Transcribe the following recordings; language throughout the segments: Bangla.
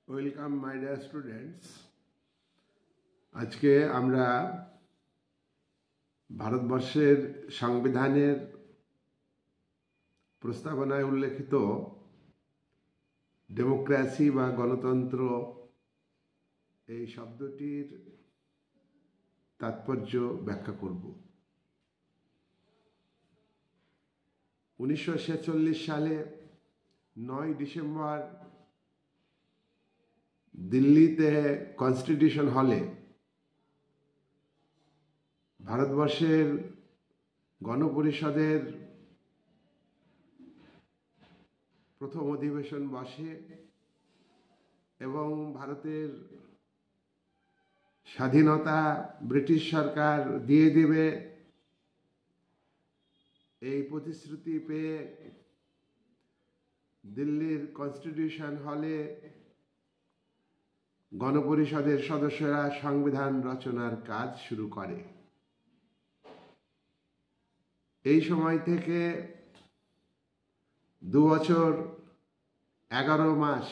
Welcome my dear students. আজকে আমরা ভারতবর্ষের সংবিধানের প্রস্তাবনায় উল্লেখিত ডেমোক্রেসি বা গণতন্ত্র এই শব্দটির তাৎপর্য ব্যাখ্যা করব। 1946 সালে 9 ডিসেম্বর দিল্লিতে কনস্টিটিউশন হলে ভারতবর্ষের গণপরিষদের প্রথম অধিবেশন বসে এবং ভারতের স্বাধীনতা ব্রিটিশ সরকার দিয়ে দেবে এই প্রতিশ্রুতি পেয়ে দিল্লির কনস্টিটিউশন হলে গণপরিষদের সদস্যরা সংবিধান রচনার কাজ শুরু করে। এই সময় থেকে 2 বছর 11 মাস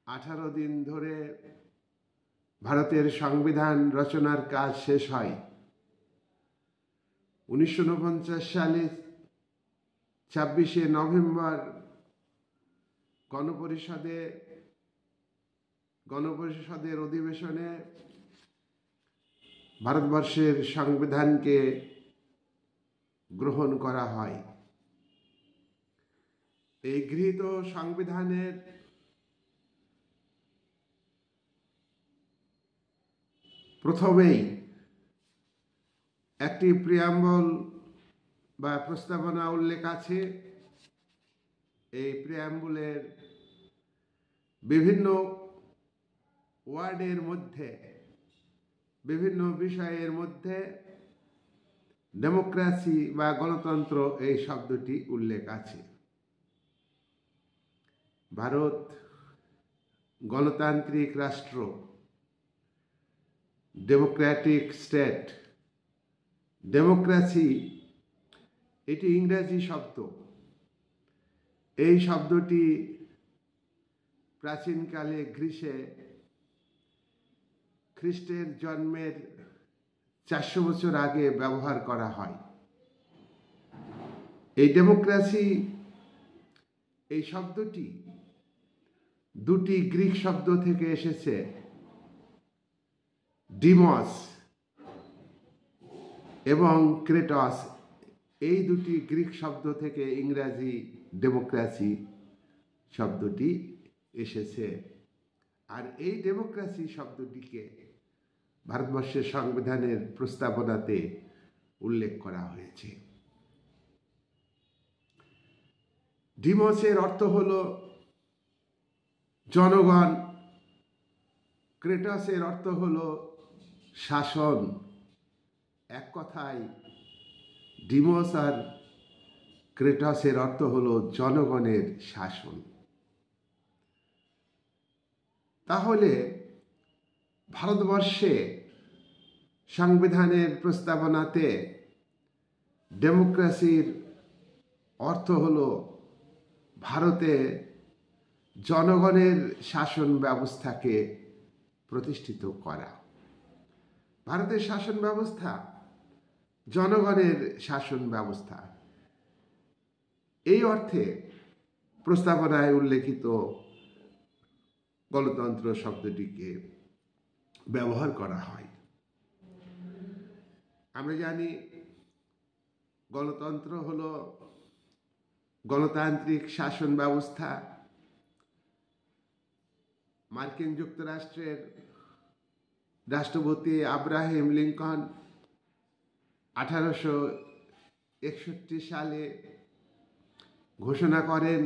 18 দিন ধরে ভারতের সংবিধান রচনার কাজ শেষ হয়। 1949 সালে 26শে নভেম্বর গণপরিষদের অধিবেশনে ভারতবর্ষের সংবিধানকে গ্রহণ করা হয়। এই গৃহীত সংবিধানের প্রথমেই একটি প্রিয়াম্বল বা প্রস্তাবনা উল্লেখ আছে। এই প্রিয়াম্বলের বিভিন্ন ওয়ার্ডের মধ্যে, বিভিন্ন বিষয়ের মধ্যে ডেমোক্রেসি বা গণতন্ত্র এই শব্দটি উল্লেখ আছে। ভারত গণতান্ত্রিক রাষ্ট্র, ডেমোক্রেটিক স্টেট। ডেমোক্রেসি এটি ইংরেজি শব্দ। এই শব্দটি প্রাচীনকালে গ্রীসে খ্রিস্টের জন্মের 400 বছর আগে ব্যবহার করা হয়। এই ডেমোক্রেসি এই শব্দটি দুটি গ্রিক শব্দ থেকে এসেছে। ডিমস এবং ক্রেটস, এই দুটি গ্রিক শব্দ থেকে ইংরাজি ডেমোক্রেসি শব্দটি এসেছে। আর এই ডেমোক্রেসি শব্দটিকে ভারতবর্ষের সংবিধানের প্রস্তাবনাতে উল্লেখ করা হয়েছে। ডিমসের অর্থ হল জনগণ, ক্রেটসের অর্থ হল শাসন। এক কথায় ডিমস আর ক্রেটসের অর্থ হল জনগণের শাসন। তাহলে ভারতবর্ষে সংবিধানের প্রস্তাবনাতে ডেমোক্রেসির অর্থ হল ভারতে জনগণের শাসন ব্যবস্থাকে প্রতিষ্ঠিত করা। ভারতের শাসন ব্যবস্থা জনগণের শাসন ব্যবস্থা। এই অর্থে প্রস্তাবনায় উল্লেখিত গণতন্ত্র শব্দটিকে ব্যবহার করা হয়। আমরা জানি গণতন্ত্র হলো গণতান্ত্রিক শাসন ব্যবস্থা। মার্কিন যুক্তরাষ্ট্রের রাষ্ট্রপতি আব্রাহাম লিঙ্কন 1861 সালে ঘোষণা করেন,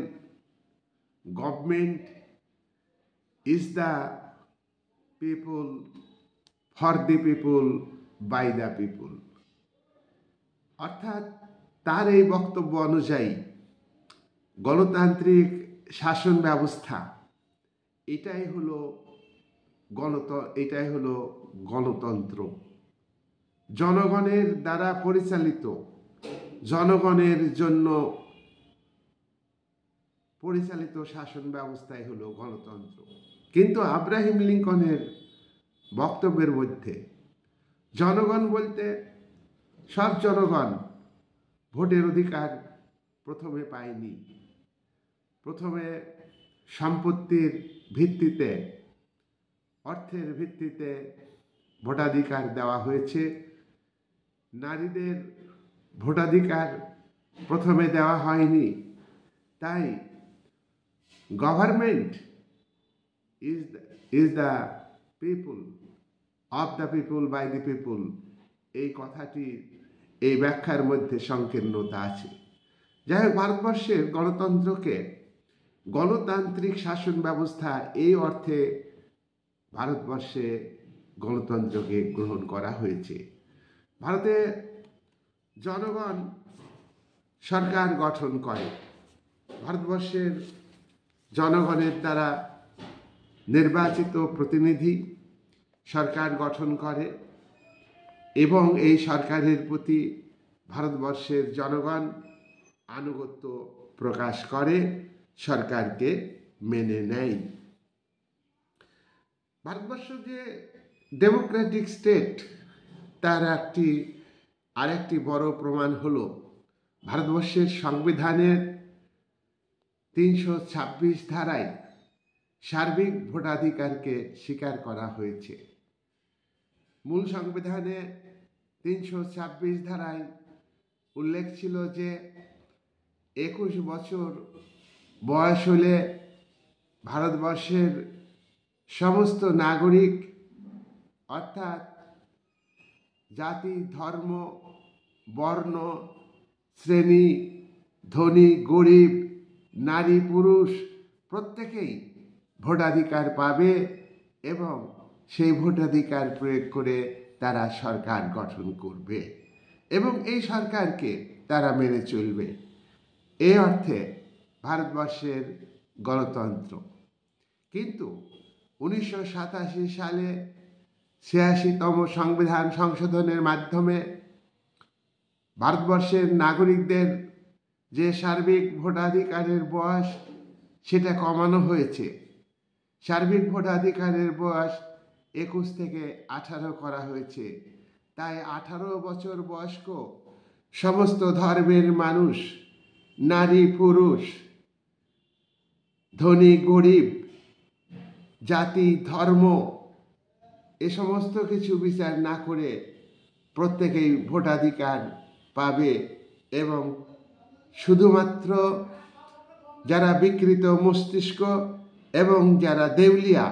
government is the people, for the people, by the people. অর্থাৎ তার এই বক্তব্য অনুযায়ী গণতান্ত্রিক শাসন ব্যবস্থা এটাই হলো গণতন্ত্র। জনগণের দ্বারা পরিচালিত, জনগণের জন্য পরিচালিত শাসন ব্যবস্থাই হলো গণতন্ত্র। কিন্তু আব্রাহিম লিঙ্কনের বক্তব্যের মধ্যে জনগণ বলতে সব জনগণ ভোটের অধিকার প্রথমে পায়নি। প্রথমে সম্পত্তির ভিত্তিতে, অর্থের ভিত্তিতে ভোটাধিকার দেওয়া হয়েছে। নারীদের ভোটাধিকার প্রথমে দেওয়া হয়নি। তাই government is the people, of the people, by the people, এই কথাটি, এই ব্যাখ্যার মধ্যে সংকীর্ণতা আছে। যাই হোক, ভারতবর্ষের গণতন্ত্রকে গণতান্ত্রিক শাসন ব্যবস্থা এই অর্থে ভারতবর্ষে গণতন্ত্রকে গ্রহণ করা হয়েছে। ভারতে জনগণ সরকার গঠন করে। ভারতবর্ষের জনগণের দ্বারা নির্বাচিত প্রতিনিধি সরকার গঠন করে এবং এই সরকারের প্রতি ভারতবর্ষের জনগণ আনুগত্য প্রকাশ করে, সরকারকে মেনে নেয়। ভারতবর্ষ যে ডেমোক্রেটিক স্টেট তার আরেকটি বড় প্রমাণ হলো ভারতবর্ষের সংবিধানের 326 ধারায় সার্বিক ভোটাধিকারকে স্বীকার করা হয়েছে। মূল সংবিধানে 326 ধারায় উল্লেখ ছিল যে 21 বছর বয়স হলে ভারতবর্ষের সমস্ত নাগরিক, অর্থাৎ জাতি, ধর্ম, বর্ণ, শ্রেণী, ধনী গরিব, নারী পুরুষ প্রত্যেকেই ভোটাধিকার পাবে এবং সেই ভোটাধিকার প্রয়োগ করে তারা সরকার গঠন করবে এবং এই সরকারকে তারা মেনে চলবে। এই অর্থে ভারতবর্ষের গণতন্ত্র। কিন্তু 1987 সালে 86তম সংবিধান সংশোধনের মাধ্যমে ভারতবর্ষের নাগরিকদের যে সার্বিক ভোটাধিকারের বয়স সেটা কমানো হয়েছে। সার্বিক ভোটাধিকারের বয়স 21 থেকে 18 করা হয়েছে। তাই 18 বছর বয়স্ক সমস্ত ধর্মের মানুষ, নারী পুরুষ, ধনী গরিব, জাতি ধর্ম এ সমস্ত কিছু বিচার না করে প্রত্যেকেই ভোটাধিকার পাবে এবং শুধুমাত্র যারা বিকৃত মস্তিষ্ক এবং যারা দেউলিয়া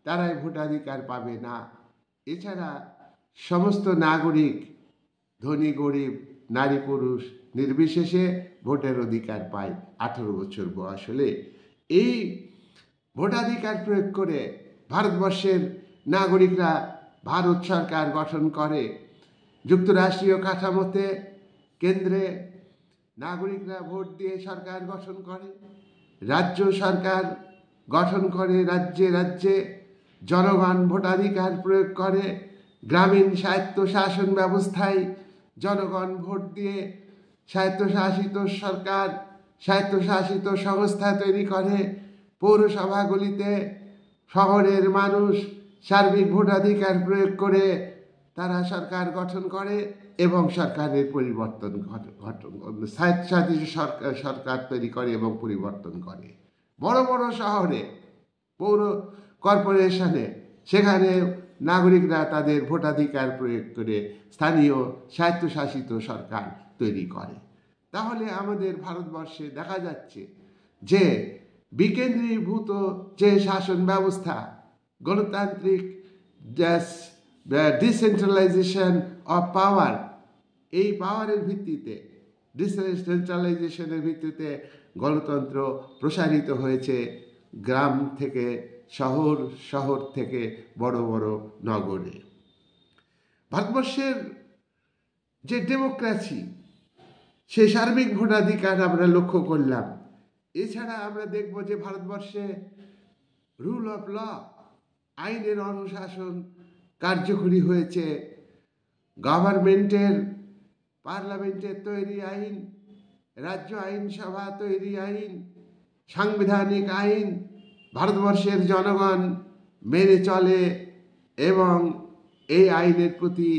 তারাই ভোটাধিকার পাবে না। এছাড়া সমস্ত নাগরিক, ধনী গরিব, নারী পুরুষ নির্বিশেষে ভোটের অধিকার পায় 18 বছর বয়স হলে। এই ভোটাধিকার প্রয়োগ করে ভারতবর্ষের নাগরিকরা ভারত সরকার গঠন করে। যুক্তরাষ্ট্রীয় কাঠামোতে কেন্দ্রে নাগরিকরা ভোট দিয়ে সরকার গঠন করে, রাজ্য সরকার গঠন করে, রাজ্যে রাজ্যে জনগণ ভোটাধিকার প্রয়োগ করে। গ্রামীণ স্বায়ত্তশাসন ব্যবস্থায় জনগণ ভোট দিয়ে স্বায়ত্তশাসিত সরকার, স্বায়ত্তশাসিত সংস্থা তৈরি করে। পৌরসভাগুলিতে শহরের মানুষ সার্বিক ভোটাধিকার প্রয়োগ করে তারা সরকার গঠন করে এবং সরকারের পরিবর্তন স্বায়ত্তশাসিত সরকার তৈরি করে এবং পরিবর্তন করে। বড় বড় শহরে, পৌর কর্পোরেশনে, সেখানে নাগরিকরা তাদের ভোটাধিকার প্রয়োগ করে স্থানীয় স্বায়ত্তশাসিত সরকার তৈরি করে। তাহলে আমাদের ভারতবর্ষে দেখা যাচ্ছে যে বিকেন্দ্রীভূত যে শাসন ব্যবস্থা, গণতান্ত্রিক ডিসেন্ট্রালাইজেশন অফ পাওয়ার, এই পাওয়ারের ভিত্তিতে, ডিসেন্ট্রালাইজেশনের ভিত্তিতে গণতন্ত্র প্রসারিত হয়েছে গ্রাম থেকে শহর, শহর থেকে বড় বড় নগরে। ভারতবর্ষের যে ডেমোক্রেসি, সেই সার্বিক ভোটাধিকার আমরা লক্ষ্য করলাম। এছাড়া আমরা দেখব যে ভারতবর্ষে রুল অফ ল, আইনের অনুশাসন কার্যকরী হয়েছে। গভর্নমেন্টের, পার্লামেন্টের তৈরি আইন, রাজ্য আইনসভা তৈরি আইন সাংবিধানিক আইন ভারতবর্ষের জনগণ মেনে চলে এবং এই আইনের প্রতি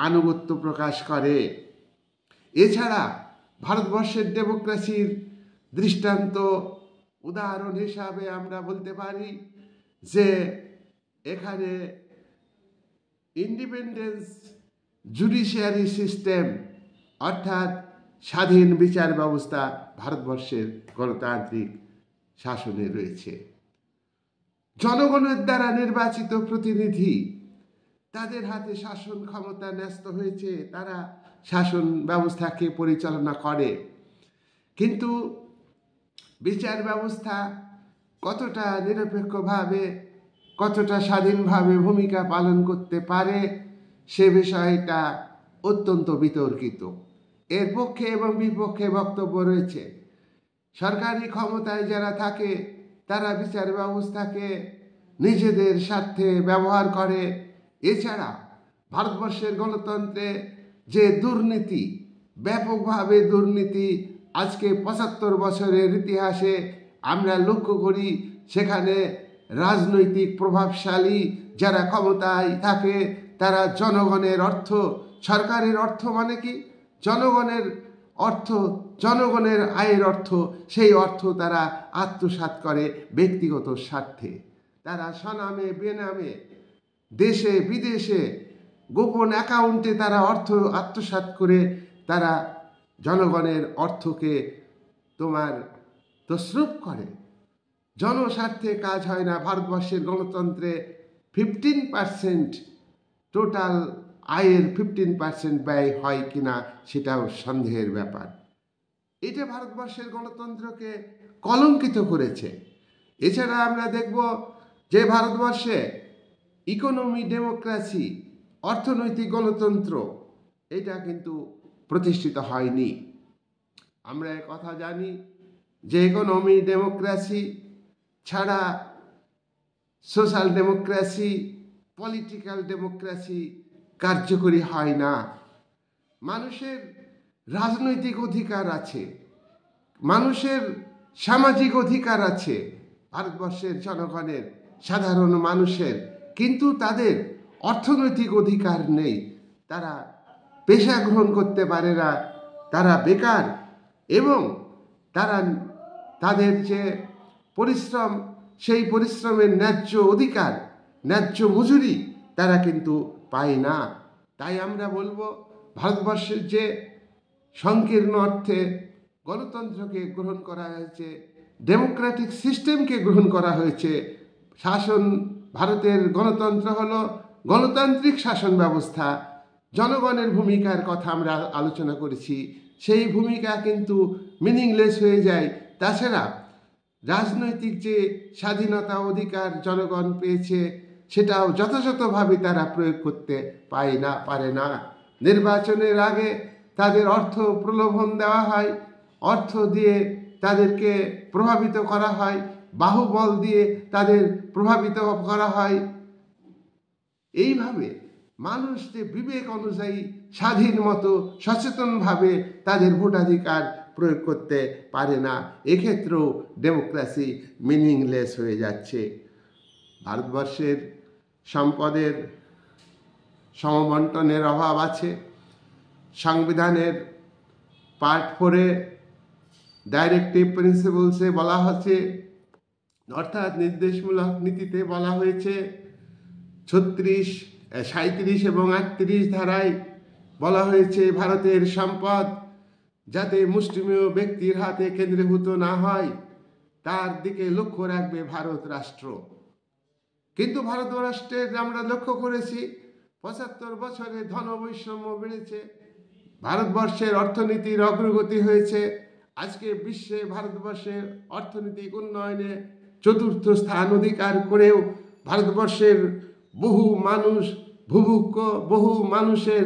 আনুগত্য প্রকাশ করে। এছাড়া ভারতবর্ষের ডেমোক্রেসির দৃষ্টান্ত উদাহরণ হিসাবে আমরা বলতে পারি যে এখানে ইন্ডিপেন্ডেন্স জুডিশিয়ারি সিস্টেম অর্থাৎ স্বাধীন বিচার ব্যবস্থা ভারতবর্ষের গণতান্ত্রিক শাসনে রয়েছে। জনগণের দ্বারা নির্বাচিত প্রতিনিধি, তাদের হাতে শাসন ক্ষমতা ন্যস্ত হয়েছে, তারা শাসন ব্যবস্থাকে পরিচালনা করে। কিন্তু বিচার ব্যবস্থা কতটা নিরপেক্ষভাবে, কতটা স্বাধীনভাবে ভূমিকা পালন করতে পারে সে বিষয়টা অত্যন্ত বিতর্কিত। এর পক্ষে এবং বিপক্ষে বক্তব্য রয়েছে। সরকারি ক্ষমতায় যারা থাকে তারা বিচার ব্যবস্থাকে নিজেদের স্বার্থে ব্যবহার করে। এছাড়া ভারতবর্ষের গণতন্ত্রে যে দুর্নীতি, ব্যাপকভাবে দুর্নীতি আজকে ৭৫ বছরের ইতিহাসে আমরা লক্ষ্য করি, সেখানে রাজনৈতিক প্রভাবশালী যারা ক্ষমতায় থাকে তারা জনগণের অর্থ, সরকারের অর্থ মানে কি, জনগণের অর্থ, জনগণের আয়ের অর্থ, সেই অর্থ তারা আত্মসাৎ করে ব্যক্তিগত স্বার্থে। তারা স্বনামে বেনামে দেশে বিদেশে গোপন অ্যাকাউন্টে তারা অর্থ আত্মসাৎ করে তারা জনগণের অর্থকে তছরূপ করে। জনস্বার্থে কাজ হয় না। ভারতবর্ষের গণতন্ত্রে 15% টোটাল আয়ের 15% ব্যয় হয় কিনা সেটাও সন্দেহের ব্যাপার। এটা ভারতবর্ষের গণতন্ত্রকে কলঙ্কিত করেছে। এছাড়া আমরা দেখব যে ভারতবর্ষে ইকোনমি ডেমোক্রেসি, অর্থনৈতিক গণতন্ত্র, এটা কিন্তু প্রতিষ্ঠিত হয়নি। আমরা কথা জানি যে ইকোনমি ডেমোক্রেসি ছাড়া সোশ্যাল ডেমোক্রেসি, পলিটিক্যাল ডেমোক্রেসি কার্যকরী হয় না। মানুষের রাজনৈতিক অধিকার আছে, মানুষের সামাজিক অধিকার আছে ভারতবর্ষের জনগণের, সাধারণ মানুষের, কিন্তু তাদের অর্থনৈতিক অধিকার নেই। তারা পেশা গ্রহণ করতে পারে না, তারা বেকার, এবং তারা তাদের যে পরিশ্রম, সেই পরিশ্রমের ন্যায্য অধিকার, ন্যায্য মজুরি তারা কিন্তু পায় না। তাই আমরা বলবো ভারতবর্ষের যে সংকীর্ণ অর্থে গণতন্ত্রকে গ্রহণ করা হয়েছে, ডেমোক্রেটিক সিস্টেমকে গ্রহণ করা হয়েছে, শাসন, ভারতের গণতন্ত্র হলো গণতান্ত্রিক শাসন ব্যবস্থা। জনগণের ভূমিকার কথা আমরা আলোচনা করেছি, সেই ভূমিকা কিন্তু মিনিংলেস হয়ে যায়। তাছাড়া রাজনৈতিক যে স্বাধীনতা অধিকার জনগণ পেয়েছে সেটাও যথাযথভাবে তারা প্রয়োগ করতে পারে না। নির্বাচনের আগে তাদের অর্থ প্রলোভন দেওয়া হয়, অর্থ দিয়ে তাদেরকে প্রভাবিত করা হয়, বাহুবল দিয়ে তাদের প্রভাবিত করা হয়। এইভাবে মানুষ যে বিবেক অনুযায়ী স্বাধীন মতো সচেতনভাবে তাদের ভোটাধিকার প্রয়োগ করতে পারে না। এক্ষেত্রেও ডেমোক্রেসি মিনিংলেস হয়ে যাচ্ছে। ভারতবর্ষের সম্পদের সমবন্টনের অভাব আছে। সংবিধানের পার্ট 4-এ ডাইরেক্টিভ প্রিন্সিপালসে বলা হচ্ছে, অর্থাৎ নির্দেশমূলক নীতিতে বলা হয়েছে, 36, 37 এবং 38 ধারায় বলা হয়েছে ভারতের সম্পদ যাতে মুষ্টিমেয় ব্যক্তির হাতে কেন্দ্রীভূত না হয় তার দিকে লক্ষ্য রাখবে ভারত রাষ্ট্র। কিন্তু ভারতরাষ্ট্রের আমরা লক্ষ্য করেছি 75 বছরে ধনবৈষম্য বেড়েছে, ভারতবর্ষের অর্থনীতির অগ্রগতি হয়েছে। আজকে বিশ্বে ভারতবর্ষের অর্থনৈতিক উন্নয়নে 4র্থ স্থান অধিকার করেও ভারতবর্ষের বহু মানুষ ভুভুক্ষ, বহু মানুষের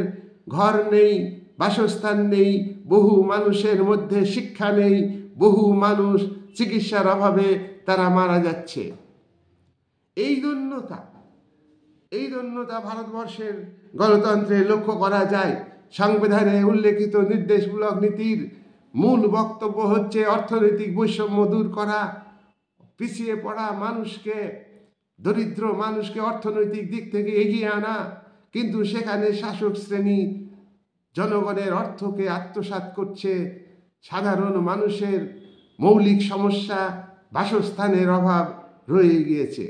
ঘর নেই, বাসস্থান নেই, বহু মানুষের মধ্যে শিক্ষা নেই, বহু মানুষ চিকিৎসার অভাবে তারা মারা যাচ্ছে। এই দৈন্যতা ভারতবর্ষের গণতন্ত্রে লক্ষ্য করা যায়। সংবিধানে উল্লেখিত নির্দেশমূলক নীতির মূল বক্তব্য হচ্ছে অর্থনৈতিক বৈষম্য দূর করা, পিছিয়ে পড়া মানুষকে, দরিদ্র মানুষকে অর্থনৈতিক দিক থেকে এগিয়ে আনা। কিন্তু সেখানে শাসক শ্রেণী জনগণের অর্থকে আত্মসাৎ করছে। সাধারণ মানুষের মৌলিক সমস্যা, বাসস্থানের অভাব রয়ে গিয়েছে।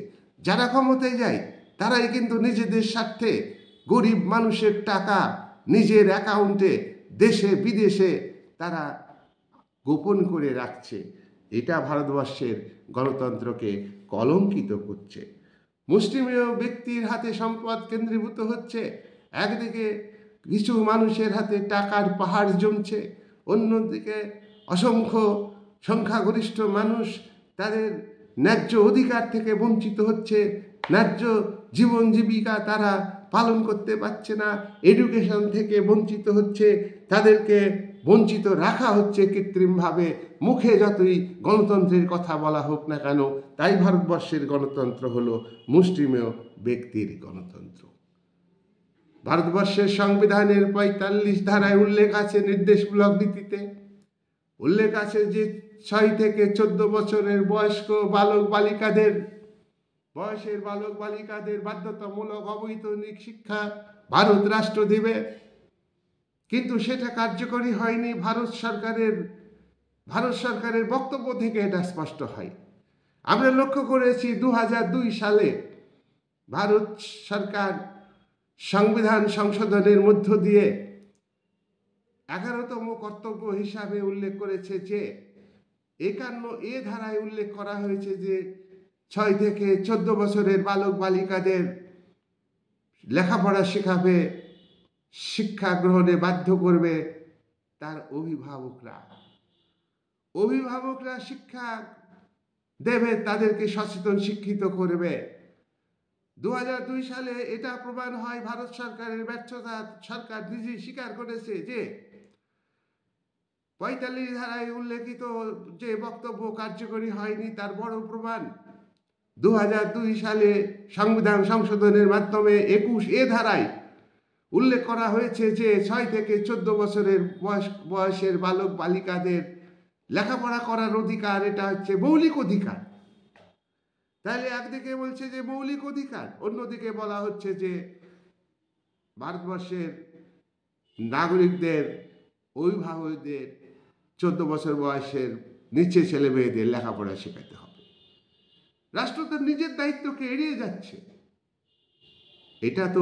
যারা ক্ষমতায় যায় তারাই কিন্তু নিজেদের স্বার্থে গরিব মানুষের টাকা নিজের অ্যাকাউন্টে দেশে বিদেশে তারা গোপন করে রাখছে। এটা ভারতবর্ষের গণতন্ত্রকে কলঙ্কিত করছে। মুষ্টিমেয় ব্যক্তির হাতে সম্পদ কেন্দ্রীভূত হচ্ছে, একদিকে কিছু মানুষের হাতে টাকার পাহাড় জমছে, অন্যদিকে অসংখ্য সংখ্যাগরিষ্ঠ মানুষ তাদের ন্যায্য অধিকার থেকে বঞ্চিত হচ্ছে। ন্যায্য জীবন জীবিকা তারা পালন করতে পারছে না, এডুকেশন থেকে বঞ্চিত হচ্ছে, তাদেরকে বঞ্চিত রাখা হচ্ছে কৃত্রিমভাবে। মুখে যতই গণতন্ত্রের কথা বলা হোক না কেন, তাই ভারতবর্ষের গণতন্ত্র হলো মুষ্টিমেয় ব্যক্তির গণতন্ত্র। ভারতবর্ষের সংবিধানের ৪৫ ধারায় উল্লেখ আছে, নির্দেশমূলক নীতিতে উল্লেখ আছে যে ৬ থেকে ১৪ বছরের বয়স্ক বালক বালিকাদের বাধ্যতামূলক অবৈতনিক শিক্ষা ভারত রাষ্ট্র দেবে। কিন্তু সেটা কার্যকরী হয়নি। ভারত সরকারের বক্তব্য থেকে এটা স্পষ্ট হয়। আমরা লক্ষ্য করেছি ২০০২ সালে ভারত সরকার সংবিধান সংশোধনের মধ্য দিয়ে ১১তম কর্তব্য হিসাবে উল্লেখ করেছে যে ৫১A ধারায় উল্লেখ করা হয়েছে যে ৬ থেকে ১৪ বছরের বালক বালিকাদের লেখাপড়া শেখাবে, শিক্ষা গ্রহণে বাধ্য করবে তার অভিভাবকরা শিক্ষা দেবে, তাদেরকে সচেতন শিক্ষিত করবে। ২০০২ সালে এটা প্রমাণ হয় ভারত সরকারের ব্যর্থতা। সরকার নিজেই স্বীকার করেছে যে ৪৫ ধারায় উল্লেখিত যে বক্তব্য কার্যকরী হয়নি, তার বড় প্রমাণ ২০০২ সালে সংবিধান সংশোধনের মাধ্যমে ২১A ধারায় উল্লেখ করা হয়েছে যে ৬ থেকে ১৪ বছরের বয়সের বালক বালিকাদের লেখাপড়া করার অধিকার, এটা হচ্ছে মৌলিক অধিকার। তাহলে একদিকে বলছে যে মৌলিক অধিকার, অন্যদিকে বলা হচ্ছে যে ভারতবর্ষের নাগরিকদের, অভিভাবকদের ১৪ বছর বয়সের নিচে ছেলে মেয়েদের লেখাপড়া শেখাতে হবে। রাষ্ট্র তার নিজের দায়িত্বকে এড়িয়ে যাচ্ছে। এটা তো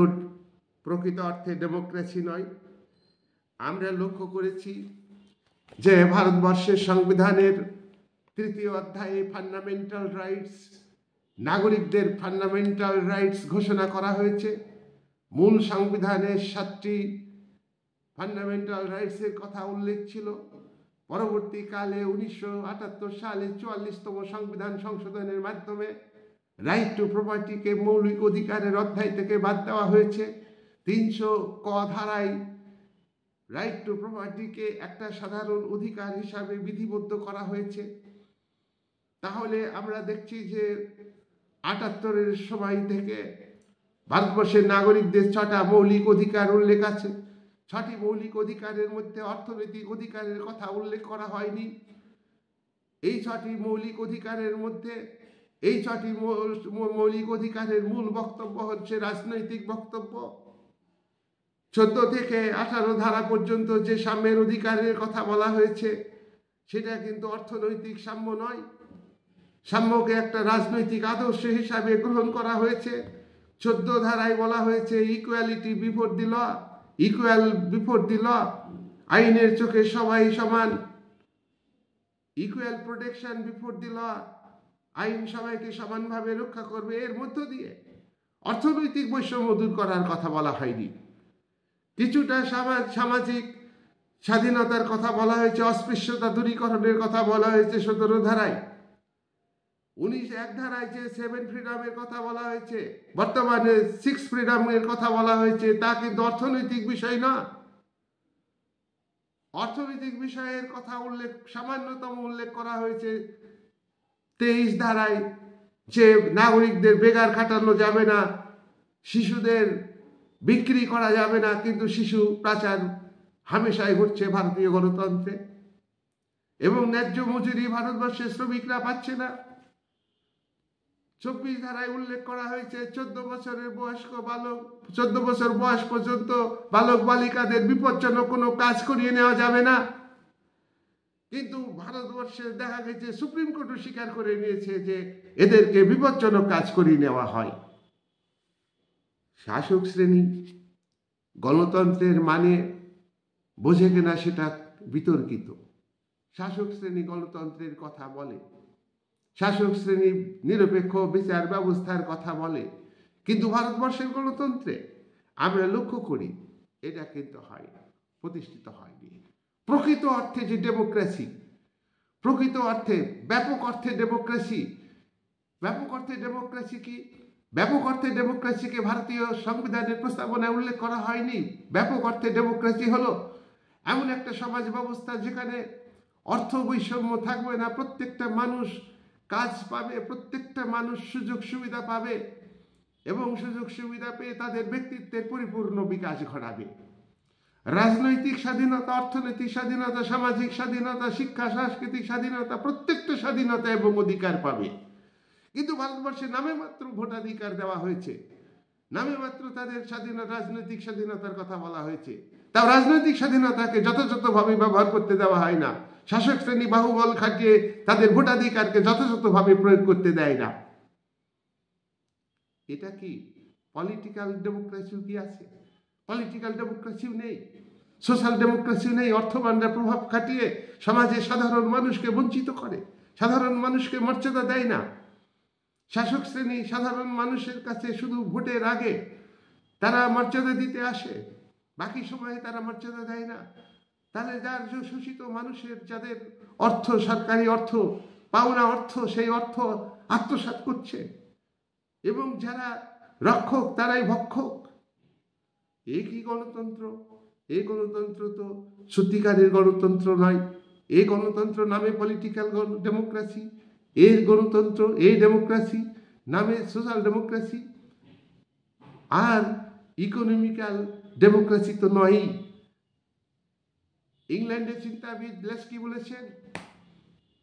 প্রকৃত অর্থে ডেমোক্রেসি নয়। আমরা লক্ষ্য করেছি যে ভারতবর্ষের সংবিধানের ৩য় অধ্যায়ে ফান্ডামেন্টাল রাইটস, নাগরিকদের ফান্ডামেন্টাল রাইটস ঘোষণা করা হয়েছে। মূল সংবিধানের ৭টি ফান্ডামেন্টাল রাইটসের কথা উল্লেখ ছিল। পরবর্তীকালে ১৯৭৮ সালে ৪৪তম সংবিধান সংশোধনের মাধ্যমে রাইট টু প্রপার্টিকে মৌলিক অধিকারের অধ্যায় থেকে বাদ দেওয়া হয়েছে। ৩০০ক ধারায় রাইট টু প্রপার্টিকে একটা সাধারণ অধিকার হিসাবে বিধিবদ্ধ করা হয়েছে। তাহলে আমরা দেখছি যে ৭৮-এর সময় থেকে ভারতবর্ষের নাগরিকদের ৬টা মৌলিক অধিকার উল্লেখ আছে। ৬টি মৌলিক অধিকারের মধ্যে অর্থনৈতিক অধিকারের কথা উল্লেখ করা হয়নি। এই ৬টি মৌলিক অধিকারের মধ্যে, এই ৬টি মৌলিক অধিকারের মূল বক্তব্য হচ্ছে রাজনৈতিক বক্তব্য। ১৪ থেকে ১৮ ধারা পর্যন্ত যে সাম্যের অধিকারের কথা বলা হয়েছে, সেটা কিন্তু অর্থনৈতিক সাম্য নয়। সাম্যকে একটা রাজনৈতিক আদর্শ হিসাবে গ্রহণ করা হয়েছে। ১৪ ধারায় বলা হয়েছে equality before the law, equal before the law, আইনের চোখে সবাই সমান, equal protection before the law, আইন সবাইকে সমানভাবে রক্ষা করবে। এর মধ্য দিয়ে অর্থনৈতিক বৈষম্য দূর করার কথা বলা হয়নি। কিছুটা সামাজিক স্বাধীনতার কথা বলা হয়েছে, অস্পৃশ্যতা দূরীকরণের কথা বলা হয়েছে ১৭ ধারায়। ১৯ ধারায় যে 7 ফ্রিডমের কথা বলা হয়েছে, বর্তমানে 6 ফ্রিডমের কথা বলা হয়েছে, তা কিন্তু অর্থনৈতিক বিষয় না। অর্থনৈতিক বিষয়ের কথা সামান্যতম উল্লেখ করা হয়েছে ২৩ ধারায়, যে নাগরিকদের বেকার খাটানো যাবে না, শিশুদের বিক্রি করা যাবে না। কিন্তু শিশু পাচার হামেশাই ঘটছে ভারতীয় গণতন্ত্রে। এবং ন্যায্য মজুরি ভারতবর্ষের শ্রমিকরা পাচ্ছে না। 24 ধারায় উল্লেখ করা হয়েছে 14 বছর বয়স পর্যন্ত বালক বালিকাদের বিপজ্জনক কোনো কাজ করিয়ে নেওয়া যাবে না। কিন্তু ভারতবর্ষে দেখা গেছে সুপ্রিম কোর্টও স্বীকার করে নিয়েছে যে এদেরকে বিপজ্জনক কাজ করিয়ে নেওয়া হয়। শাসক শ্রেণী গণতন্ত্রের মানে বোঝে কিনা সেটা বিতর্কিত। শাসক শ্রেণী গণতন্ত্রের কথা বলে, শাসক শ্রেণী নিরপেক্ষ বিচার ব্যবস্থার কথা বলে, কিন্তু ভারতবর্ষের গণতন্ত্রে আমরা লক্ষ্য করি এটা কিন্তু হয় প্রতিষ্ঠিত হয়নি। প্রকৃত অর্থে যে ডেমোক্রেসি, প্রকৃত অর্থে ব্যাপক অর্থে ডেমোক্রেসি, ব্যাপক অর্থে ডেমোক্রেসি কি? ব্যাপক অর্থে ডেমোক্রেসিকে ভারতীয় সংবিধানের প্রস্তাবনায় উল্লেখ করা হয়নি। ব্যাপক অর্থে ডেমোক্রেসি হলো এমন একটা সমাজ ব্যবস্থা যেখানে অর্থ বৈষম্য থাকবে না, প্রত্যেকটা মানুষ কাজ পাবে, প্রত্যেকটা মানুষ সুযোগ সুবিধা পাবে এবং সুযোগ সুবিধা পেয়ে তাদের ব্যক্তিত্বের পরিপূর্ণ বিকাশ ঘটাবে। রাজনৈতিক স্বাধীনতা, অর্থনৈতিক স্বাধীনতা, সামাজিক স্বাধীনতা, শিক্ষা সাংস্কৃতিক স্বাধীনতা, প্রত্যেকটা স্বাধীনতা এবং অধিকার পাবে। কিন্তু ভারতবর্ষে নামে মাত্র ভোটাধিকার দেওয়া হয়েছে, নামে মাত্র তাদের স্বাধীনতা, রাজনৈতিক স্বাধীনতার কথা বলা হয়েছে। তাও রাজনৈতিক স্বাধীনতাকে যথাযথভাবে ব্যবহার করতে দেওয়া হয় না। শাসক শ্রেণী বাহুবল খাটিয়ে তাদের ভোটাধিকারকে যথাযথভাবে প্রয়োগ করতে দেয় না। এটা কি পলিটিক্যাল ডেমোক্রেসি কি আছে? পলিটিক্যাল ডেমোক্রেসিও নেই, সোশ্যাল ডেমোক্রেসিও নেই। অর্থবানরা প্রভাব খাটিয়ে সমাজে সাধারণ মানুষকে বঞ্চিত করে, সাধারণ মানুষকে মর্যাদা দেয় না। শাসক শ্রেণী সাধারণ মানুষের কাছে শুধু ভোটের আগে তারা মর্যাদা দিতে আসে, বাকি সময়ে তারা মর্যাদা দেয় না। তাহলে যার শোষিত মানুষের যাদের অর্থ, সরকারি অর্থ, পাওনা অর্থ, সেই অর্থ আত্মসাৎ করছে এবং যারা রক্ষক তারাই ভক্ষক। এই কি গণতন্ত্র? এই গণতন্ত্র তো সত্যিকারের গণতন্ত্র নয়। এই গণতন্ত্র নামে পলিটিক্যাল ডেমোক্রেসি, এই গণতন্ত্র, এই ডেমোক্রেসি নামে সোশ্যাল ডেমোক্রেসি, আর ইকোনমিক্যাল ডেমোক্রেসি তো নয়ই। ইংল্যান্ডের চিন্তাবিদ লেস্কি বলেছেন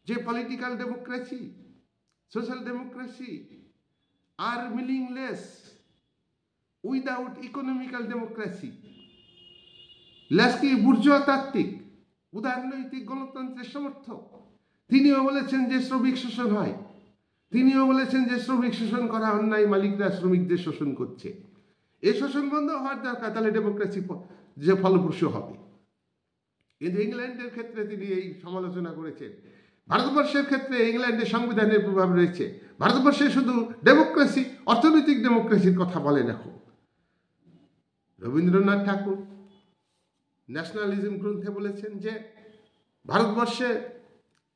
যে পলিটিক্যাল ডেমোক্রেসি, সোশ্যাল ডেমোক্রেসি আর meaningless without economical democracy. Laski bourgeois তাত্ত্বিক, উদারনৈতিক গণতন্ত্রের সমর্থক। তিনিও বলেছেন যে শ্রমিক শোষণ হয়, তিনিও বলেছেন যে শ্রমিক শোষণ করা অন্যায়, মালিকরা শ্রমিকদের শোষণ করছে, এই শোষণ বন্ধ হওয়ার দরকার, তাহলে ডেমোক্রেসি যে ফলপ্রসূ হবে। কিন্তু ইংল্যান্ডের ক্ষেত্রে তিনি এই সমালোচনা করেছেন। ভারতবর্ষের ক্ষেত্রে ইংল্যান্ডের সংবিধানের প্রভাব রয়েছে। ভারতবর্ষে শুধু ডেমোক্রেসি, অর্থনৈতিক ডেমোক্রেসির কথা বলেন। এখন রবীন্দ্রনাথ ঠাকুর ন্যাশনালিজম গ্রন্থে বলেছেন যে ভারতবর্ষে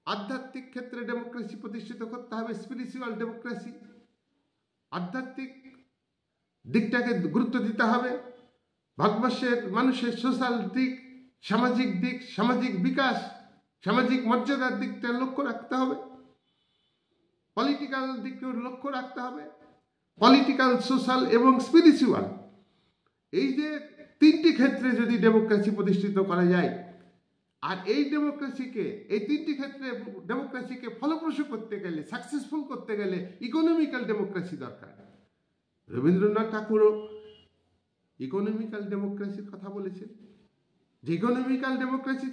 আধ্যাত্মিক ক্ষেত্রে ডেমোক্রেসি প্রতিষ্ঠিত করতে হবে, স্পিরিচুয়াল ডেমোক্রেসি। আধ্যাত্মিক দিকটাকে গুরুত্ব দিতে হবে। ভারতবর্ষের মানুষের সোশ্যাল দিক, সামাজিক দিক, সামাজিক বিকাশ, সামাজিক মর্যাদার দিকটা লক্ষ্য রাখতে হবে। পলিটিক্যাল দিককেও লক্ষ্য রাখতে হবে। পলিটিক্যাল, সোশ্যাল এবং স্পিরিচুয়াল, এই যে তিনটি ক্ষেত্রে যদি ডেমোক্রেসি প্রতিষ্ঠিত করা যায়, আর এই ডেমোক্রেসিকে, এই তিনটি ক্ষেত্রে ডেমোক্রেসিকে ফলপ্রসূ করতে গেলে, সাকসেসফুল করতে গেলে ইকোনমিক্যাল ডেমোক্রেসি দরকার। রবীন্দ্রনাথ ঠাকুরও ইকোনমিক্যাল ডেমোক্রেসির কথা বলেছেন যে ইকোনমিক্যাল ডেমোক্রেসি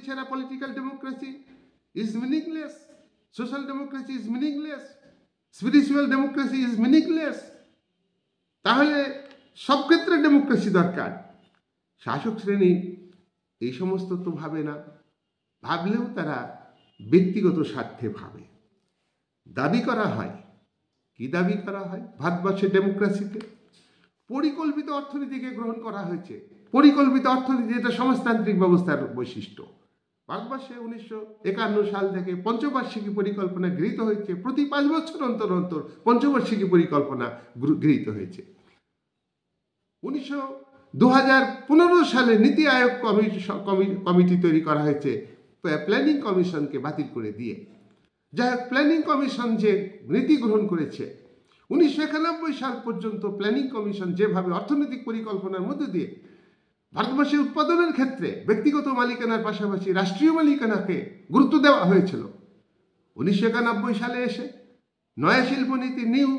ছাড়া political democracy is meaningless, social democracy is meaningless, spiritual democracy is meaningless. তাহলে সব ক্ষেত্রে ডেমোক্রেসি দরকার। শাসক শ্রেণী এই সমস্ত তো ভাবে না, ভাবলেও তারা ব্যক্তিগত স্বার্থে ভাবে। দাবি করা হয়, কি দাবি করা হয়? ভারতবর্ষের ডেমোক্রেসিতে পরিকল্পিত অর্থনীতিকে গ্রহণ করা হয়েছে। পরিকল্পিত অর্থনীতি এটা সমাজতান্ত্রিক ব্যবস্থার বৈশিষ্ট্য। ভারতবর্ষে 1951 সাল থেকে পঞ্চবার্ষিকী পরিকল্পনা গৃহীত হয়েছে। প্রতি 5 বছর অন্তর অন্তর পঞ্চবার্ষিকী পরিকল্পনা গৃহীত হয়েছে। 2015 সালে নীতি আয়োগ কমিটি তৈরি করা হয়েছে প্ল্যানিং কমিশনকে বাতিল করে দিয়ে। যাই হোক, প্ল্যানিং কমিশন যে নীতি গ্রহণ করেছে, 1991 সাল পর্যন্ত প্ল্যানিং কমিশন যেভাবে অর্থনৈতিক পরিকল্পনার মধ্যে দিয়ে ভারতবর্ষের উৎপাদনের ক্ষেত্রে ব্যক্তিগত মালিকানার পাশাপাশি রাষ্ট্রীয় মালিকানাকে গুরুত্ব দেওয়া হয়েছিল। 1991 সালে এসে নয়া শিল্পনীতি, new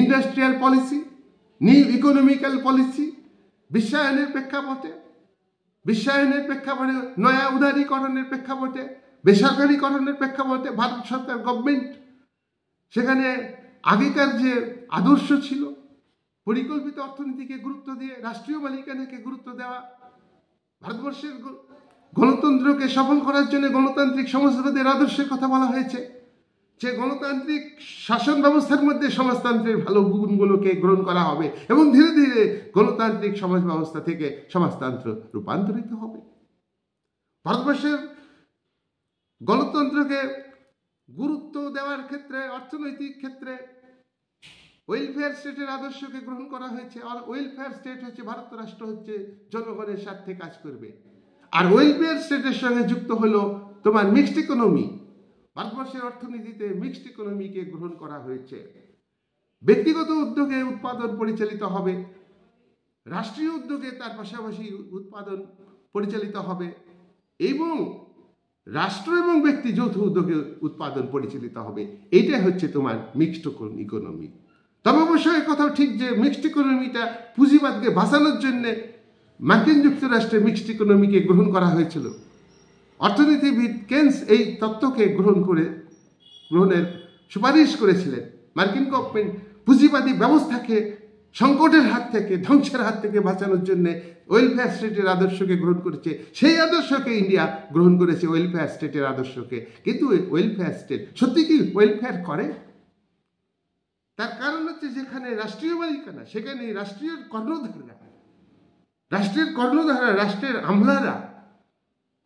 industrial policy, new economical policy, বিশ্বায়নের প্রেক্ষাপটে নয়া উদারীকরণের প্রেক্ষাপটে, বেসরকারীকরণের প্রেক্ষাপটে ভারত সরকার গভর্নমেন্ট সেখানে আগেকার যে আদর্শ ছিল পরিকল্পিত অর্থনীতিকে গুরুত্ব দিয়ে রাষ্ট্রীয় মালিকানাকে গুরুত্ব দেওয়া, ভারতবর্ষের গণতন্ত্রকে সফল করার জন্য গণতান্ত্রিক সমাজবাদের আদর্শের কথা বলা হয়েছে। যে গণতান্ত্রিক শাসন ব্যবস্থার মধ্যে সমাজতন্ত্রের ভালো গুণগুলোকে গ্রহণ করা হবে এবং ধীরে ধীরে গণতান্ত্রিক সমাজ ব্যবস্থা থেকে সমাজতন্ত্র রূপান্তরিত হবে। ভারতবর্ষের গণতন্ত্রকে গুরুত্ব দেওয়ার ক্ষেত্রে, অর্থনৈতিক ক্ষেত্রে ওয়েলফেয়ার স্টেটের আদর্শকে গ্রহণ করা হয়েছে। আর ওয়েলফেয়ার স্টেট হচ্ছে ভারত রাষ্ট্র হচ্ছে জনগণের স্বার্থে কাজ করবে। আর ওয়েলফেয়ার স্টেটের সঙ্গে যুক্ত হলো তোমার মিক্সড ইকোনমি। ভারতবর্ষের অর্থনীতিতে মিক্সড ইকোনমিকে গ্রহণ করা হয়েছে। ব্যক্তিগত উদ্যোগে উৎপাদন পরিচালিত হবে, রাষ্ট্রীয় উদ্যোগে তার পাশাপাশি উৎপাদন পরিচালিত হবে এবং রাষ্ট্র এবং ব্যক্তি যৌথ উদ্যোগে উৎপাদন পরিচালিত হবে। এইটাই হচ্ছে তোমার মিক্সড ইকোনমি। তবে অবশ্যই কথাও ঠিক যে মিক্সড ইকোনমিটা পুঁজিবাদকে বাঁচানোর জন্য মার্কিন যুক্তরাষ্ট্রে মিক্সড ইকোনমিকে গ্রহণ করা হয়েছিল। অর্থনীতিবিদ কেন্স এই তত্ত্বকে গ্রহণের সুপারিশ করেছিলেন। মার্কিন গভর্নমেন্ট পুঁজিবাদী ব্যবস্থাকে সংকটের হাত থেকে, ধ্বংসের হাত থেকে বাঁচানোর জন্য ওয়েলফেয়ার স্টেটের আদর্শকে গ্রহণ করেছে। সেই আদর্শকে ইন্ডিয়া গ্রহণ করেছে, ওয়েলফেয়ার স্টেটের আদর্শকে। কিন্তু ওয়েলফেয়ার স্টেট সত্যি কি ওয়েলফেয়ার করে? তার কারণ হচ্ছে যেখানে রাষ্ট্রীয় মালিকানা সেখানে রাষ্ট্রের কর্ণধারা, রাষ্ট্রের আমলারা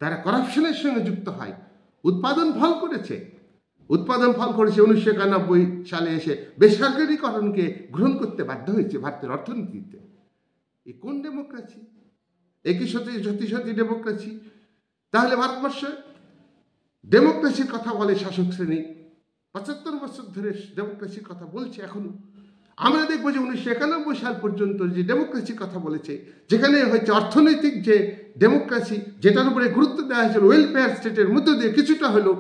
তারা করাপশনের সঙ্গে যুক্ত হয়। উৎপাদন ফল করেছে 1991 সালে এসে বেসরকারীকরণকে গ্রহণ করতে বাধ্য হয়েছে ভারতের অর্থনীতিতে। এ কোন ডেমোক্রেসি? একই সত্যি ডেমোক্রেসি? তাহলে ভারতবর্ষ ডেমোক্রেসির কথা বলে শাসক শ্রেণী, 75 বছর ধরে ডেমোক্রেসির কথা বলছে। এখনো আমরা দেখবো যে 1991 সাল পর্যন্ত যে ডেমোক্রেসির কথা বলেছে, যেখানে হচ্ছে অর্থনৈতিক যে ডেমোক্রেসি যেটার উপরে গুরুত্ব দেওয়া হয়েছিল ওয়েলফেয়ার স্টেটের মধ্য দিয়ে কিছুটা হলো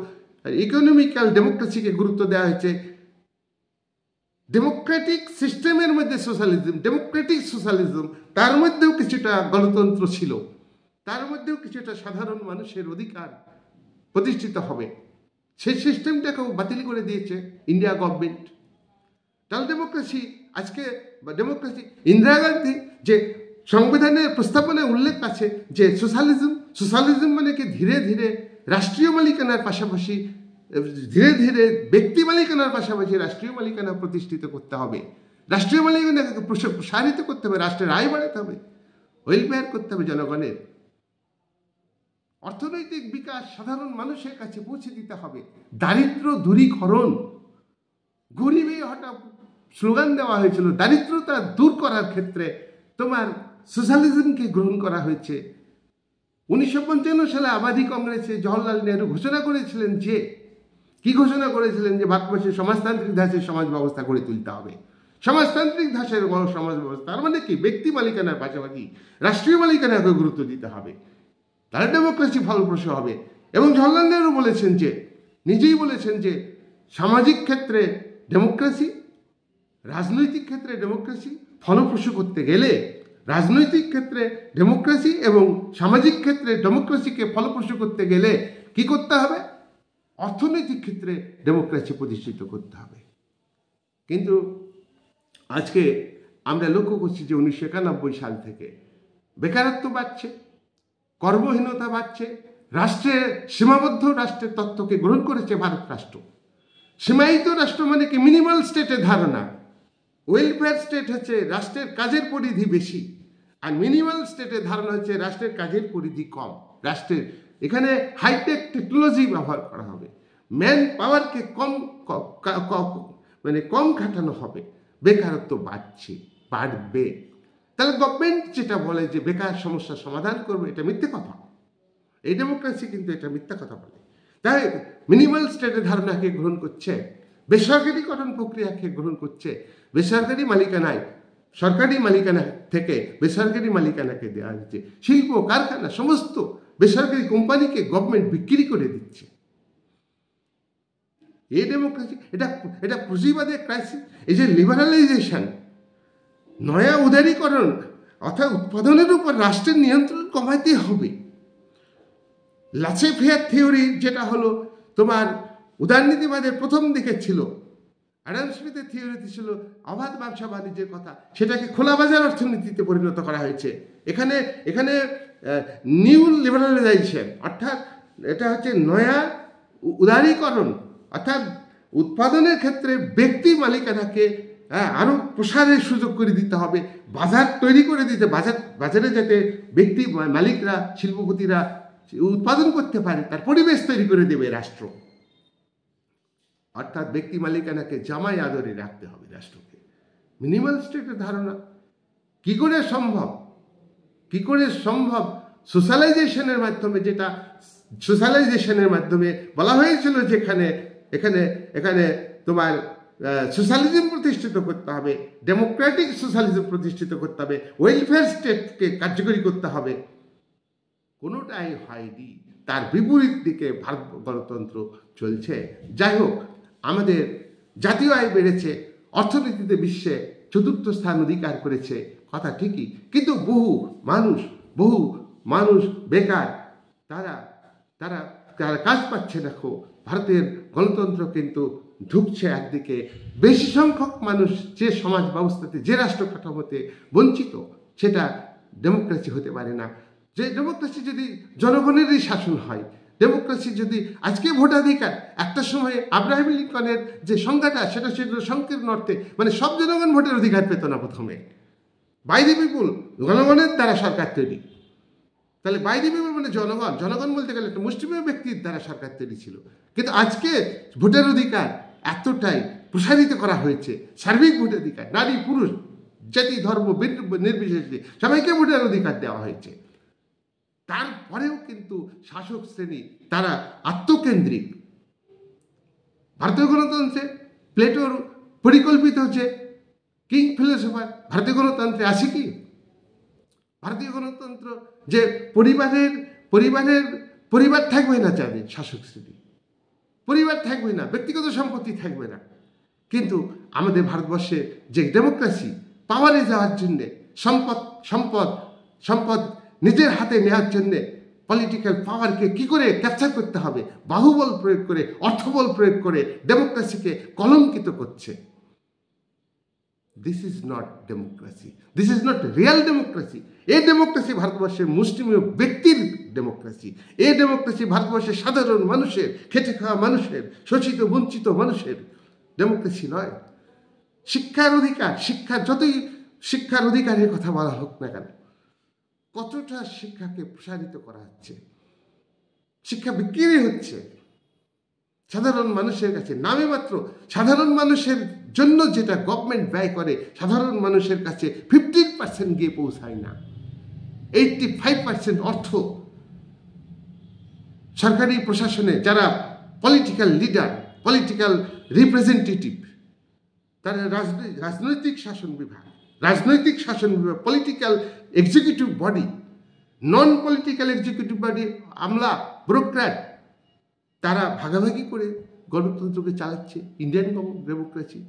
ইকোনমিক্যাল ডেমোক্রেসিকে গুরুত্ব দেওয়া হয়েছে। ডেমোক্রেটিক সিস্টেমের মধ্যে সোশ্যালিজম, তার মধ্যেও কিছুটা গণতন্ত্র ছিল, তার মধ্যেও কিছুটা সাধারণ মানুষের অধিকার প্রতিষ্ঠিত হবে। সেই সিস্টেমটাকেও বাতিল করে দিয়েছে ইন্ডিয়া গভর্নমেন্ট। তাহলে ডেমোক্রেসি আজকে ডেমোক্রেসি ইন্দিরা গান্ধী যে সংবিধানের প্রস্তাবনায় উল্লেখ আছে যে সোশ্যালিজম মানে কি ধীরে ধীরে রাষ্ট্রীয় মালিকানার পাশাপাশি ধীরে ধীরে ব্যক্তি মালিকানার পাশাপাশি রাষ্ট্রীয় মালিকানা প্রতিষ্ঠিত করতে হবে, রাষ্ট্রীয় মালিকানাকে প্রসারিত করতে হবে, রাষ্ট্রের আয় বাড়াতে হবে, ওয়েলফেয়ার করতে হবে জনগণের, অর্থনৈতিক বিকাশ সাধারণ মানুষের কাছে পৌঁছে দিতে হবে, দারিদ্র দূরীকরণ, গরিবী হঠাৎ স্লোগান দেওয়া হয়েছিল। দারিদ্রতা দূর করার ক্ষেত্রে তোমার সোশ্যালিজমকে গ্রহণ করা হয়েছে। 1955 সালে আবাদি কংগ্রেসে জওহরলাল নেহরু ঘোষণা করেছিলেন যে ভারতবর্ষের সমাজতান্ত্রিক ধাঁচের সমাজ ব্যবস্থা গড়ে তুলতে হবে। সমাজতান্ত্রিক ধাঁচের সমাজ ব্যবস্থা তার মানে কি ব্যক্তি মালিকানার পাশাপাশি রাষ্ট্রীয় মালিকানাকে গুরুত্ব দিতে হবে, তাহলে ডেমোক্রেসি ফলপ্রসূ হবে। এবং জওহরলাল নেহরু নিজেই বলেছেন যে সামাজিক ক্ষেত্রে ডেমোক্রেসি, রাজনৈতিক ক্ষেত্রে ডেমোক্রেসি ফলপ্রসূ করতে গেলে রাজনৈতিক ক্ষেত্রে ডেমোক্রেসি এবং সামাজিক ক্ষেত্রে ডেমোক্রেসিকে ফলপ্রসূ করতে গেলে কি করতে হবে? অর্থনৈতিক ক্ষেত্রে ডেমোক্রেসি প্রতিষ্ঠিত করতে হবে। কিন্তু আজকে আমরা লক্ষ্য করছি যে 1991 সাল থেকে বেকারত্ব বাড়ছে, কর্মহীনতা বাড়ছে, রাষ্ট্রের সীমাবদ্ধ রাষ্ট্রের তত্ত্বকে গ্রহণ করেছে ভারত রাষ্ট্র। সীমায়িত রাষ্ট্র মানে কি মিনিমাল স্টেটের ধারণা। ওয়েলফেয়ার স্টেট হচ্ছে রাষ্ট্রের কাজের পরিধি বেশি, আর মিনিমাল স্টেটের ধারণা হচ্ছে রাষ্ট্রের কাজের পরিধি কম। রাষ্ট্রের এখানে হাইটেক টেকনোলজি ব্যবহার করা হবে, ম্যান পাওয়ারকে কম খাটানো হবে, বেকারত্ব বাড়বে। তাহলে গভর্নমেন্ট যেটা বলে যে বেকার সমস্যার সমাধান করবে, এটা মিথ্যে কথা। এই ডেমোক্রেসি কিন্তু এটা মিথ্যা কথা বলে। তাই মিনিমাল স্টেটের ধারণাকে গ্রহণ করছে, বেসরকারীকরণ প্রক্রিয়াকে গ্রহণ করছে, বেসরকারি মালিকানায় সরকারি মালিকানা থেকে বেসরকারি মালিকানাকে দেওয়া হচ্ছে। শিল্প কারখানা সমস্ত বেসরকারি কোম্পানিকে গভর্নমেন্ট বিক্রি করে দিচ্ছে। এই ডেমোক্রেসি, এটা পুঁজিবাদের ক্রাইসিস। এই যে লিবারালাইজেশন, নয়া উদারীকরণ, অর্থাৎ উৎপাদনের উপর রাষ্ট্রের নিয়ন্ত্রণ কমাইতে হবে। লাসে ফেয়ার থিওরি যেটা হলো তোমার উদারনীতিবাদের প্রথম দিকে ছিল, অ্যাডাম স্মিথের থিওরিতে ছিল অবাধ ব্যবসা বাণিজ্যের কথা, সেটাকে খোলা বাজার অর্থনীতিতে পরিণত করা হয়েছে। এখানে নিউ লিবারালাইজেশন, অর্থাৎ এটা হচ্ছে নয়া উদারীকরণ, অর্থাৎ উৎপাদনের ক্ষেত্রে ব্যক্তি মালিকানাকে আরও প্রসারের সুযোগ করে দিতে হবে, বাজার তৈরি করে দিতে, বাজারে যাতে ব্যক্তি মালিকরা, শিল্পপতিরা উৎপাদন করতে পারে তার পরিবেশ তৈরি করে দেবে রাষ্ট্র। অর্থাৎ ব্যক্তি মালিকানাকে জামাই আদরে রাখতে হবে রাষ্ট্রকে। মিনিমাল স্টেটের ধারণা কি করে সম্ভব? সোশ্যালাইজেশনের মাধ্যমে, যেটা সোশ্যালাইজেশনের মাধ্যমে বলা হয়েছিল যেখানে এখানে তোমার সোশ্যালিজম প্রতিষ্ঠিত করতে হবে, ডেমোক্রেটিক সোশ্যালিজম প্রতিষ্ঠিত করতে হবে, ওয়েলফেয়ার স্টেটকে কার্যকরী করতে হবে, কোনোটাই হয়নি। তার বিপরীত দিকে ভারত গণতন্ত্র চলছে। যাই হোক, আমাদের জাতীয় আয় বেড়েছে, অর্থনীতিতে বিশ্বে 4র্থ স্থান অধিকার করেছে, কথা ঠিকই, কিন্তু বহু মানুষ বেকার, তারা কাজ পাচ্ছে না। ভারতের গণতন্ত্র কিন্তু ঢুকছে একদিকে। বেশি সংখ্যক মানুষ যে সমাজ ব্যবস্থাতে, যে রাষ্ট্র কাঠামোতে বঞ্চিত, সেটা ডেমোক্রেসি হতে পারে না। যে ডেমোক্রেসি যদি জনগণেরই শাসন হয়, ডেমোক্রেসি যদি আজকে ভোটাধিকার, একটা সময়ে আব্রাহাম লিঙ্কনের যে সংজ্ঞাটা, সেটা ছিল সংকীর্ণ অর্থে, মানে সব জনগণ ভোটের অধিকার পেত না প্রথমে। বাই দি পিপুল, জনগণের দ্বারা সরকার তৈরি। তাহলে বাই দি পিপুল মানে জনগণ বলতে গেলে একটা মুষ্টিমেয় ব্যক্তির দ্বারা সরকার তৈরি ছিল। কিন্তু আজকে ভোটের অধিকার এতটাই প্রসারিত করা হয়েছে, সার্বিক ভোটাধিকার, নারী পুরুষ জাতি ধর্ম নির্বিশেষে সবাইকে ভোটের অধিকার দেওয়া হয়েছে। তারপরেও কিন্তু শাসক শ্রেণী তারা আত্মকেন্দ্রিক। ভারতীয় গণতন্ত্রে প্লেটোর পরিকল্পিত হচ্ছে কিং ফিলোসফার, ভারতীয় গণতন্ত্রে আছে কি? ভারতীয় গণতন্ত্র যে পরিবার থাকবে না, চাঁদে শাসক শ্রেণী পরিবার থাকবে না, ব্যক্তিগত সম্পত্তি থাকবে না। কিন্তু আমাদের ভারতবর্ষে যে ডেমোক্রেসি, পাওয়ারে যাওয়ার জন্যে, সম্পদ নিজের হাতে নেওয়ার জন্যে পলিটিক্যাল পাওয়ারকে কি করে ক্যাপচার করতে হবে, বাহুবল প্রয়োগ করে, অর্থবল প্রয়োগ করে ডেমোক্রেসিকে কলঙ্কিত করছে। This is not democracy, this is not Real democracy. এই ডেমোক্রেসি ভারতবর্ষের মুষ্টিমেয় ব্যক্তির ডেমোক্রেসি। এই ডেমোক্রেসি ভারতবর্ষের সাধারণ মানুষের, খেটে খাওয়া মানুষের, শোষিত বঞ্চিত মানুষের ডেমোক্রেসি নয়। শিক্ষার অধিকার, যতই শিক্ষার অধিকারের কথা বলা হোক না কেন, কতটা শিক্ষাকে প্রসারিত করা হচ্ছে, শিক্ষা বিক্রি হচ্ছে সাধারণ মানুষের কাছে। নামে মাত্র সাধারণ মানুষের জন্য যেটা গভর্নমেন্ট ব্যয় করে, সাধারণ মানুষের কাছে 15% গিয়ে পৌঁছায় না। 85% অর্থ সরকারি প্রশাসনে যারা পলিটিক্যাল লিডার, পলিটিক্যাল রিপ্রেজেন্টেটিভ, তারা রাজনৈতিক শাসন বিভাগ, political executive body, non political executive body, আমলা, ব্যুরোক্র্যাট, তারা ভাগাভাগি করে গণতন্ত্রকে চালাচ্ছে। ইন্ডিয়ান ডেমোক্রেসি,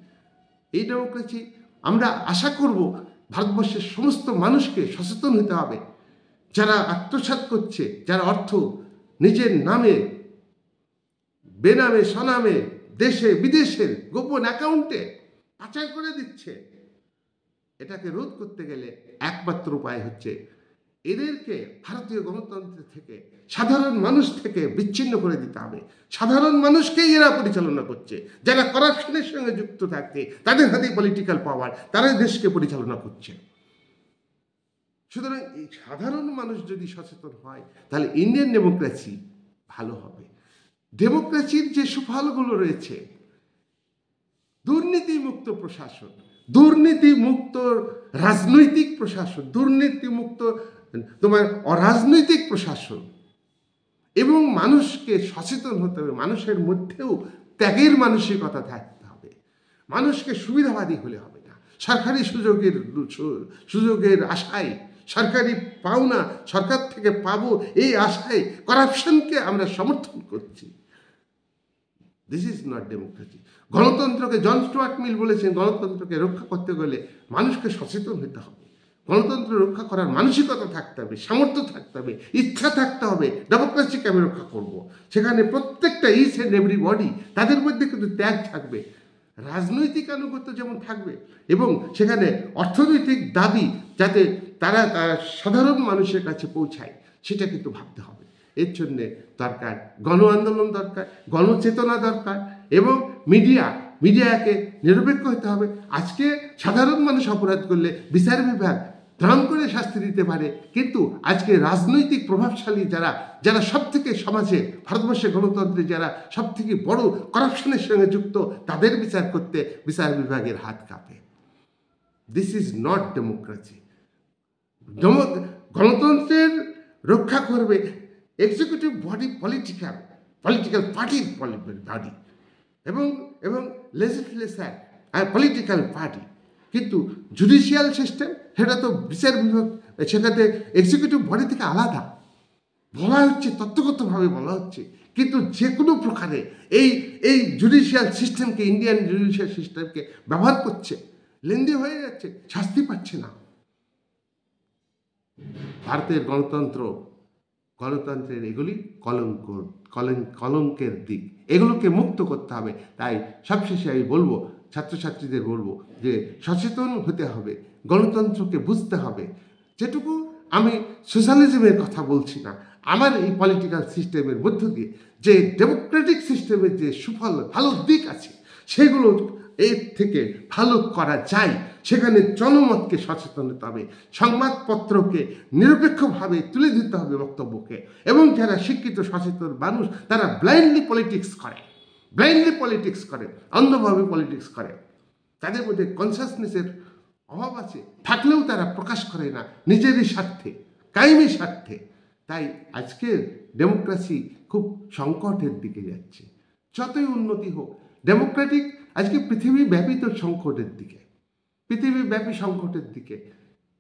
এই ডেমোক্রেসি আমরা আশা করব ভারতবর্ষের সমস্ত মানুষকে সচেতন হতে হবে। যারা আত্মসাৎ করছে, যারা অর্থ নিজের নামে, বেনামে স্বনামে, দেশে বিদেশের গোপন অ্যাকাউন্টে পাচার করে দিচ্ছে, এটাকে রোধ করতে গেলে একমাত্র উপায় হচ্ছে এদেরকে ভারতীয় গণতন্ত্র থেকে, সাধারণ মানুষ থেকে বিচ্ছিন্ন করে দিতে হবে। সাধারণ মানুষকেই এরা পরিচালনা করছে, যারা করাপশনের সঙ্গে যুক্ত থাকতে, তাদের হাতে পলিটিক্যাল পাওয়ার, তারা দেশকে পরিচালনা করছে। সুতরাং এই সাধারণ মানুষ যদি সচেতন হয়, তাহলে ইন্ডিয়ান ডেমোক্রেসি ভালো হবে। ডেমোক্রেসির যে সুফলগুলো রয়েছে, দুর্নীতিমুক্ত প্রশাসন, দুর্নীতিমুক্ত রাজনৈতিক প্রশাসন, দুর্নীতিমুক্ত তোমার অরাজনৈতিক প্রশাসন, এবং মানুষকে সচেতন হতে হবে। মানুষের মধ্যেও ত্যাগের মানসিকতা থাকতে হবে। মানুষকে সুবিধাবাদী হলে হবে না, সরকারি সুযোগের আশায়, সরকারি পাওনা সরকার থেকে পাবো এই আশায় করাপশনকে আমরা সমর্থন করছি। This is not democracy. গণতন্ত্রকে জন স্টুয়ার্ট মিল বলেছেন, গণতন্ত্রকে রক্ষা করতে গেলে মানুষকে সচেতন হতে হবে, গণতন্ত্র রক্ষা করার মানসিকতা থাকতে হবে, সামর্থ্য থাকতে হবে, ইচ্ছা থাকতে হবে। ডেমোক্রেসিকে আমি রক্ষা করব, সেখানে প্রত্যেকটা ইচ অ্যান্ড এভরিবডি তাদের মধ্যে কিন্তু ত্যাগ থাকবে, রাজনৈতিক আনুগত্য যেমন থাকবে, এবং সেখানে অর্থনৈতিক দাবি যাতে তারা সাধারণ মানুষের কাছে পৌঁছায় সেটা কিন্তু ভাবতে হবে। এর জন্যে দরকার গণ আন্দোলন, দরকার গণচেতনা দরকার, এবং মিডিয়াকে নিরপেক্ষ হতে হবে। আজকে সাধারণ মানুষ অপরাধ করলে বিচার বিভাগ ত্রাণ করে শাস্তি দিতে পারে, কিন্তু আজকে রাজনৈতিক প্রভাবশালী যারা সব থেকে সমাজে, ভারতবর্ষের গণতন্ত্রে যারা সব থেকে বড় করাপশনের সঙ্গে যুক্ত, তাদের বিচার করতে বিচার বিভাগের হাত কাঁপে। This is not democracy. গণতন্ত্রের রক্ষা করবে এক্সিকিউটিভ বডি, পলিটিক্যাল পার্টির বডি, এবং লেজিসলেচার আর পলিটিক্যাল পার্টি। কিন্তু জুডিশিয়াল সিস্টেম সেটা তো বিচার বিভাগ, সেখানে এক্সিকিউটিভ বডি থেকে আলাদা বলা হচ্ছে, তত্ত্বগতভাবে বলা হচ্ছে। কিন্তু যে কোনো প্রকারে এই জুডিশিয়াল সিস্টেমকে, ইন্ডিয়ান জুডিশিয়াল সিস্টেমকে ব্যবহার করছে, লেন্দি হয়ে যাচ্ছে, শাস্তি পাচ্ছে না। ভারতের গণতন্ত্রের এগুলি কলঙ্কের দিক, এগুলোকে মুক্ত করতে হবে। তাই সবশেষে আমি বলবো, ছাত্রছাত্রীদের বলবো যে সচেতন হতে হবে, গণতন্ত্রকে বুঝতে হবে। যেটুকু আমি সোশ্যালিজমের কথা বলছি না, আমার এই পলিটিক্যাল সিস্টেমের মধ্য দিয়ে যে ডেমোক্রেটিক সিস্টেমের যে সুফল, ভালো দিক আছে, সেগুলো এর থেকে ভালো করা যায়। সেখানে জনমতকে সচেতন হতে হবে, সংবাদপত্রকে নিরপেক্ষভাবে তুলে দিতে হবে বক্তব্যকে, এবং যারা শিক্ষিত সচেতন মানুষ তারা ব্লাইন্ডলি পলিটিক্স করে, অন্ধভাবে পলিটিক্স করে। তাদের মধ্যে কনসাসনেসের অভাব আছে, থাকলেও তারা প্রকাশ করে না নিজেরই স্বার্থে, কায়েমি স্বার্থে। তাই আজকের ডেমোক্রেসি খুব সংকটের দিকে যাচ্ছে। যতই উন্নতি হোক, ডেমোক্রেটিক আজকে পৃথিবীব্যাপী তো পৃথিবীব্যাপী সংকটের দিকে।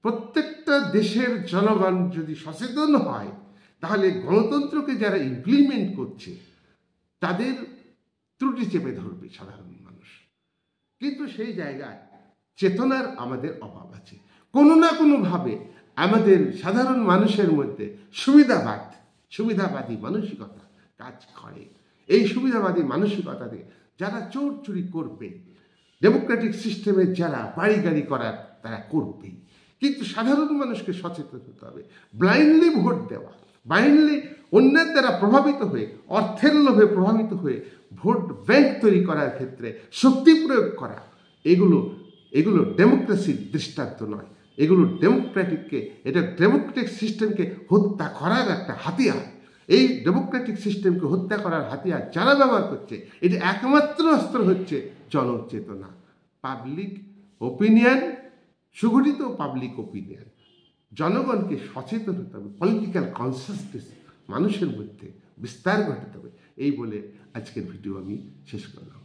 প্রত্যেকটা দেশের জনগণ যদি সচেতন হয়, তাহলে গণতন্ত্রকে যারা ইমপ্লিমেন্ট করছে তাদের ত্রুটি চেপে ধরবে সাধারণ মানুষ। কিন্তু সেই জায়গায় চেতনার আমাদের অভাব আছে। কোনো না কোনোভাবে আমাদের সাধারণ মানুষের মধ্যে সুবিধাবাদী মানসিকতা কাজ করে। এই সুবিধাবাদী মানসিকতাতে যারা চোর চুরি করবে, ডেমোক্রেটিক সিস্টেমে যারা বাড়ি গাড়ি করার তারা করবেই। কিন্তু সাধারণ মানুষকে সচেতন হতে হবে। ব্লাইন্ডলি ভোট দেওয়া, ব্লাইন্ডলি অন্যের দ্বারা প্রভাবিত হয়ে, অর্থের লোভে প্রভাবিত হয়ে ভোট ব্যাংক তৈরি করার ক্ষেত্রে শক্তি প্রয়োগ করা, এগুলো ডেমোক্রেসির দৃষ্টান্ত নয়। এগুলো ডেমোক্রেটিক সিস্টেমকে হত্যা করার একটা হাতিয়ার। এই ডেমোক্রেটিক সিস্টেমকে হত্যা করার হাতিয়ার যারা ব্যবহার করছে, এটি একমাত্র অস্ত্র হচ্ছে জনচেতনা, পাবলিক ওপিনিয়ন, সুগঠিত পাবলিক ওপিনিয়ন। জনগণকে সচেতন হতে হবে, পলিটিক্যাল কনসাসনেস মানুষের মধ্যে বিস্তার ঘটাতে হবে। এই বলে আজকের ভিডিও আমি শেষ করলাম।